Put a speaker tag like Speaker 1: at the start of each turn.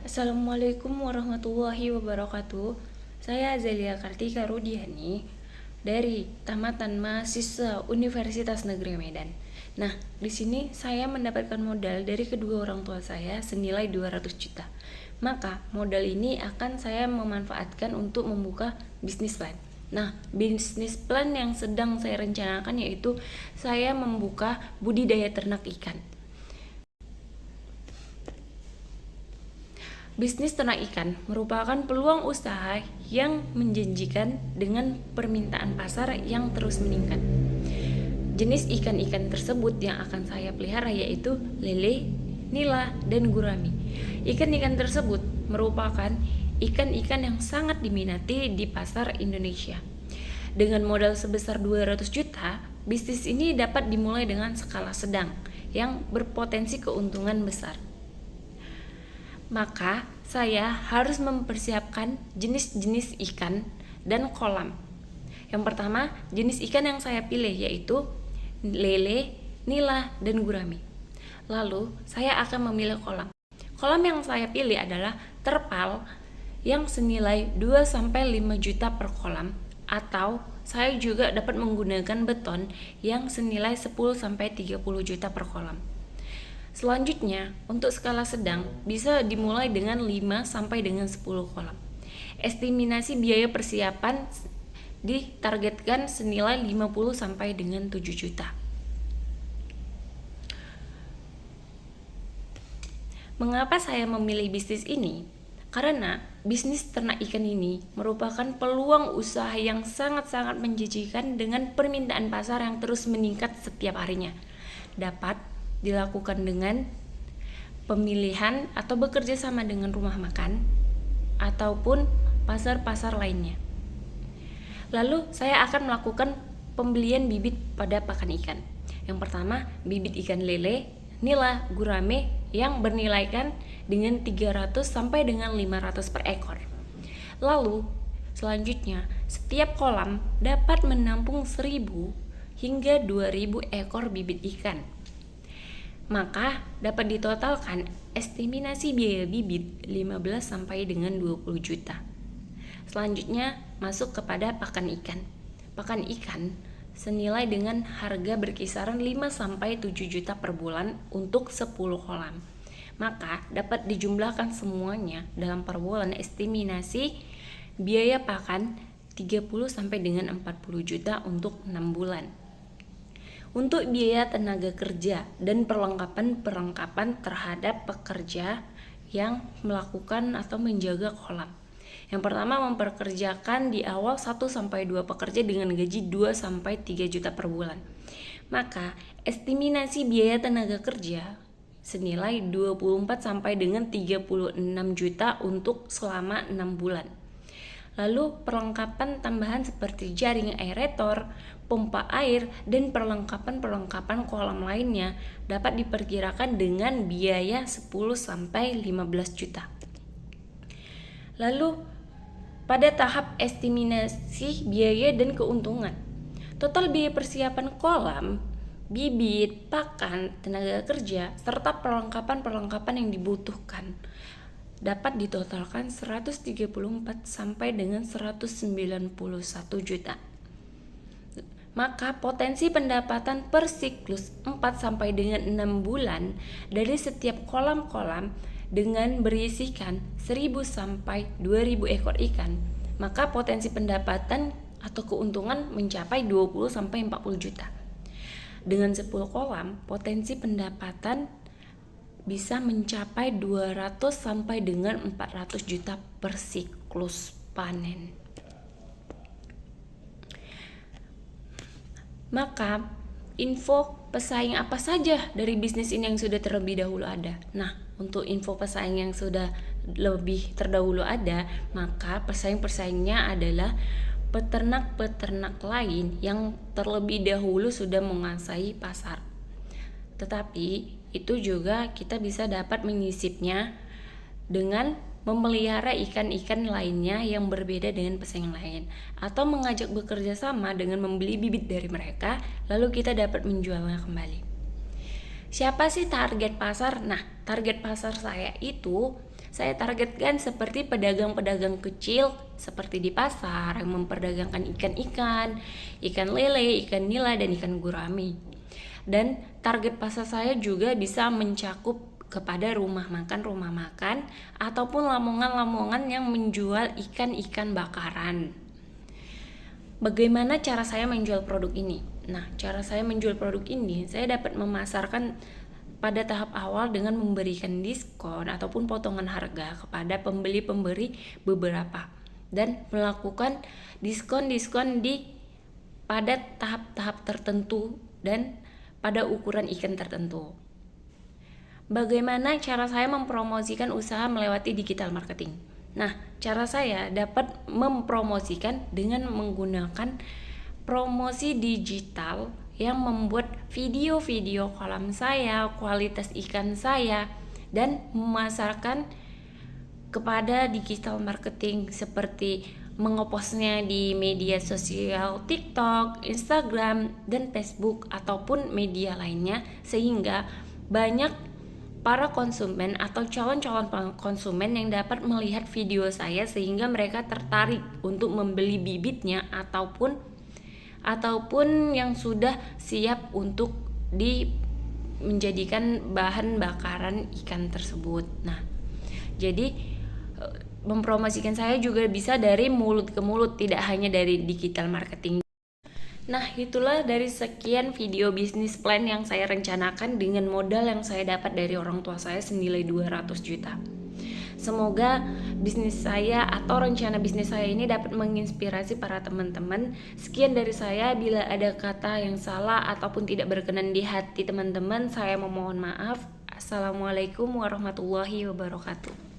Speaker 1: Assalamualaikum warahmatullahi wabarakatuh. Saya Azalia Kartika Rudiani dari Tamatan Mahasiswa Universitas Negeri Medan. Nah, di sini saya mendapatkan modal dari kedua orang tua saya senilai 200 juta. Maka, modal ini akan saya memanfaatkan untuk membuka bisnis plan. Nah, bisnis plan yang sedang saya rencanakan yaitu saya membuka budidaya ternak ikan. Bisnis ternak ikan merupakan peluang usaha yang menjanjikan dengan permintaan pasar yang terus meningkat. Jenis ikan-ikan tersebut yang akan saya pelihara yaitu lele, nila, dan gurami. Ikan-ikan tersebut merupakan ikan-ikan yang sangat diminati di pasar Indonesia. Dengan modal sebesar 200 juta, bisnis ini dapat dimulai dengan skala sedang yang berpotensi keuntungan besar. Maka saya harus mempersiapkan jenis-jenis ikan dan kolam. Yang pertama, jenis ikan yang saya pilih yaitu lele, nila, dan gurami. Lalu, saya akan memilih kolam. Kolam yang saya pilih adalah terpal yang senilai 2-5 juta per kolam, atau saya juga dapat menggunakan beton yang senilai 10-30 juta per kolam. Selanjutnya, untuk skala sedang bisa dimulai dengan 5 sampai dengan 10 kolam. Estimasi biaya persiapan ditargetkan senilai 50 sampai dengan 7 juta. Mengapa saya memilih bisnis ini? Karena bisnis ternak ikan ini merupakan peluang usaha yang sangat-sangat menjanjikan dengan permintaan pasar yang terus meningkat setiap harinya. Dapat dilakukan dengan pemilihan atau bekerja sama dengan rumah makan ataupun pasar-pasar lainnya. Lalu saya akan melakukan pembelian bibit pada pakan ikan. Yang pertama, bibit ikan lele, nila, gurame yang bernilaikan dengan 300 sampai dengan 500 per ekor. Lalu, selanjutnya, setiap kolam dapat menampung 1000 hingga 2000 ekor bibit ikan. Maka dapat ditotalkan estimasi biaya bibit 15 sampai dengan 20 juta. Selanjutnya masuk kepada pakan ikan. Pakan ikan senilai dengan harga berkisaran 5 sampai 7 juta per bulan untuk 10 kolam. Maka dapat dijumlahkan semuanya dalam per bulan estimasi biaya pakan 30 sampai dengan 40 juta untuk 6 bulan. Untuk biaya tenaga kerja dan perlengkapan terhadap pekerja yang melakukan atau menjaga kolam. Yang pertama, memperkerjakan di awal 1-2 pekerja dengan gaji 2-3 juta per bulan. Maka, estimasi biaya tenaga kerja senilai 24 sampai dengan 36 juta untuk selama 6 bulan. Lalu perlengkapan tambahan seperti jaring aerator, pompa air, dan perlengkapan kolam lainnya dapat diperkirakan dengan biaya 10-15 juta. Lalu pada tahap estimasi biaya dan keuntungan, total biaya persiapan kolam, bibit, pakan, tenaga kerja, serta perlengkapan yang dibutuhkan dapat ditotalkan 134 sampai dengan 191 juta. Maka potensi pendapatan per siklus 4 sampai dengan 6 bulan dari setiap kolam-kolam dengan berisikan 1000 sampai 2000 ekor ikan, maka potensi pendapatan atau keuntungan mencapai 20 sampai 40 juta. Dengan 10 kolam, potensi pendapatan bisa mencapai 200 sampai dengan 400 juta per siklus panen. Maka, info pesaing apa saja dari bisnis ini yang sudah terlebih dahulu ada? Nah, untuk info pesaing yang sudah lebih terdahulu ada, maka pesaing-pesaingnya adalah peternak-peternak lain yang terlebih dahulu sudah menguasai pasar. Tetapi itu juga kita bisa dapat menyisipnya dengan memelihara ikan-ikan lainnya yang berbeda dengan pesaing lain, atau mengajak bekerja sama dengan membeli bibit dari mereka, lalu kita dapat menjualnya kembali. Siapa sih target pasar? Nah, target pasar saya itu saya targetkan seperti pedagang-pedagang kecil seperti di pasar yang memperdagangkan ikan-ikan, ikan lele, ikan nila, dan ikan gurame. Dan target pasar saya juga bisa mencakup kepada rumah makan ataupun lamongan-lamongan yang menjual ikan-ikan bakaran. Bagaimana cara saya menjual produk ini? Nah, cara saya menjual produk ini, saya dapat memasarkan pada tahap awal dengan memberikan diskon ataupun potongan harga kepada pembeli-pembeli beberapa dan melakukan diskon-diskon pada tahap-tahap tertentu dan pada ukuran ikan tertentu. Bagaimana cara saya mempromosikan usaha melewati digital marketing? Nah, cara saya dapat mempromosikan dengan menggunakan promosi digital yang membuat video-video kolam saya, kualitas ikan saya, dan memasarkan kepada digital marketing seperti mengopostnya di media sosial TikTok, Instagram, dan Facebook ataupun media lainnya sehingga banyak para konsumen atau calon-calon konsumen yang dapat melihat video saya sehingga mereka tertarik untuk membeli bibitnya ataupun yang sudah siap untuk menjadikan bahan bakaran ikan tersebut. Nah, jadi mempromosikan saya juga bisa dari mulut ke mulut, tidak hanya dari digital marketing. Nah, itulah dari sekian video bisnis plan yang saya rencanakan dengan modal yang saya dapat dari orang tua saya senilai 200 juta. Semoga bisnis saya atau rencana bisnis saya ini dapat menginspirasi para teman-teman. Sekian dari saya, bila ada kata yang salah ataupun tidak berkenan di hati teman-teman, saya memohon maaf. Assalamualaikum warahmatullahi wabarakatuh.